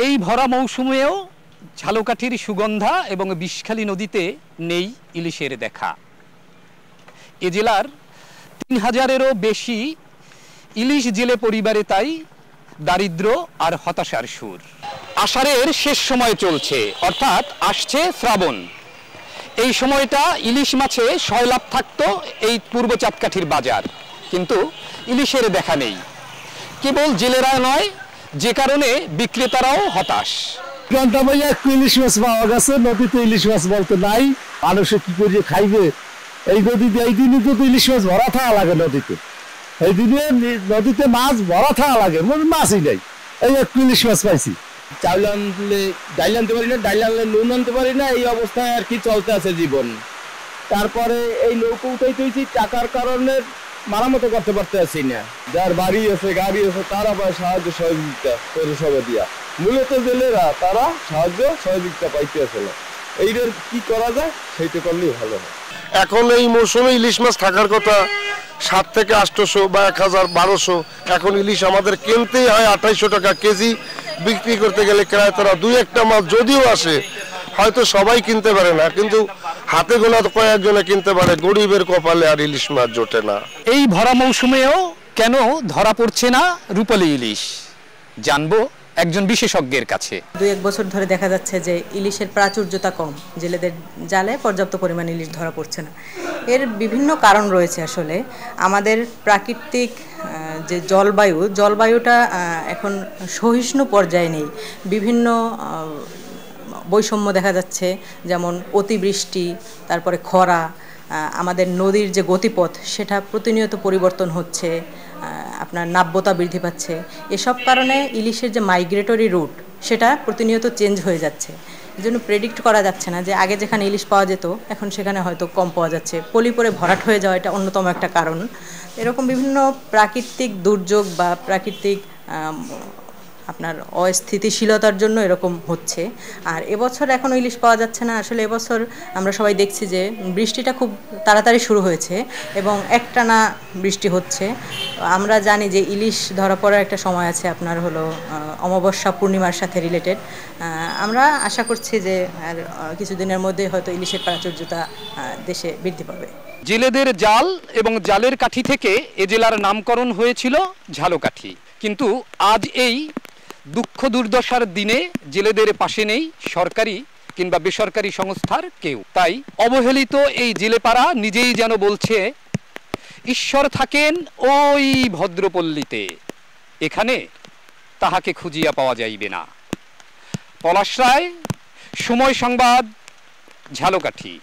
এই ভরা মৌসুমেও ঝালকাঠির সুগন্ধা এবং বিষখালী নদীতে নেই ইলিশের দেখা। এ জেলার ৩,০০০-এরও বেশি ইলিশ জেলে পরিবারে তাই দারিদ্র আর হতাশার সুর। আষাঢ়ের শেষ সময় চলছে, অর্থাৎ আসছে শ্রাবণ। এই সময়টা ইলিশ মাছে সয়লাভ থাকতো এই পূর্ব চাঁদকাঠির বাজার, কিন্তু ইলিশের দেখা নেই। কেবল জেলেরা নয়, যে কারণে বিক্রেতারাও হতাশ। ঘন্টা ভাইয়া একটু ইলিশ মাছ পাওয়া গেছে, নদীতে ইলিশ মাছ বলতে নাই। মানুষে কি করে খাইবে এই নদীতে? এই দিনে তো ইলিশ মাছ ভরা থাকা লাগে নদীতে, এই দিনে নদীতে মাছ ভরা থাকা লাগে, মাছই নাই। এই একটু ইলিশ মাছ পাইছি। চাউল আনলে ডাইল আনতে পারি না, ডাইল আনলে নুন আনতে পারি না, এই অবস্থায় আর কি চলতে আছে জীবন। তারপরে এই নৌকো উঠাইতেছি, টাকার কারণে মারামতো করতে পারতে আছি না। যার বাড়ি আছে, গাড়ি আছে, তারা পায় সাহায্য সহযোগিতা পৌরসভা দিয়া। মূলত জেলেরা তারা সাহায্য সহযোগিতা পাইতে আছে না। এইটার কি করা যায় সেইটা করলেই ভালো হয়। এখন এই মৌসুমে ইলিশ মাছ থাকার কথা 7 থেকে 800 বা 1000-1200। এখন ইলিশ আমাদের কিনতেই হয় 2800 টাকা কেজি, বিক্রি করতে গেলে ক্রেতারা 2-1টা মাছ যদিও আসে, হয়তো সবাই কিনতে পারে না, কিন্তু হাতে গোনা কয়েকজনে কিনতে পারে। গরিবের কপালে আর ইলিশ মাছ জোটে না। এই ভরা মৌসুমেও কেন ধরা পড়ছে না রূপালী ইলিশ, জানবো একজন বিশেষজ্ঞের কাছে। 2-1 বছর ধরে দেখা যাচ্ছে যে ইলিশের প্রাচুর্যতা কম, জেলেদের জালে পর্যাপ্ত পরিমাণ ইলিশ ধরা পড়ছে না। এর বিভিন্ন কারণ রয়েছে। আসলে আমাদের প্রাকৃতিক যে জলবায়ুটা এখন সহিষ্ণু পর্যায়ে নেই। বিভিন্ন বৈষম্য দেখা যাচ্ছে, যেমন অতিবৃষ্টি, তারপরে খরা, আমাদের নদীর যে গতিপথ সেটা প্রতিনিয়ত পরিবর্তন হচ্ছে, আপনার নাব্যতা বৃদ্ধি পাচ্ছে। এসব কারণে ইলিশের যে মাইগ্রেটরি রুট সেটা প্রতিনিয়ত চেঞ্জ হয়ে যাচ্ছে। এই জন্য প্রেডিক্ট করা যাচ্ছে না যে আগে যেখানে ইলিশ পাওয়া যেত এখন সেখানে হয়তো কম পাওয়া যাচ্ছে। পলি পরে ভরাট হয়ে যাওয়া এটা অন্যতম একটা কারণ। এরকম বিভিন্ন প্রাকৃতিক দুর্যোগ বা প্রাকৃতিক আপনার অস্থিতিশীলতার জন্য এরকম হচ্ছে। আর এবছর এখনও ইলিশ পাওয়া যাচ্ছে না। আসলে এবছর আমরা সবাই দেখছি যে বৃষ্টিটা খুব তাড়াতাড়ি শুরু হয়েছে এবং একটানা বৃষ্টি হচ্ছে। আমরা জানি যে ইলিশ ধরা পড়ার একটা সময় আছে, আপনার হলো অমাবস্যা পূর্ণিমার সাথে রিলেটেড। আমরা আশা করছি যে আর কিছুদিনের মধ্যে হয়তো ইলিশের প্রাচুর্যতা দেশে বৃদ্ধি পাবে। জেলেদের জাল এবং জালের কাঠি থেকে এ জেলার নামকরণ হয়েছিল ঝালকাঠি, কিন্তু আজ এই দুঃখ দুর্দশার দিনে জেলেদের পাশে নেই সরকারি কিংবা বেসরকারি সংস্থার কেউ। তাই অবহেলিত এই জেলেপাড়া নিজেই যেন বলছে, ঈশ্বর থাকেন ওই ভদ্রপল্লীতে, এখানে তাহাকে খুঁজিয়া পাওয়া যাইবে না। পলাশ রায়, সময় সংবাদ, ঝালকাঠি।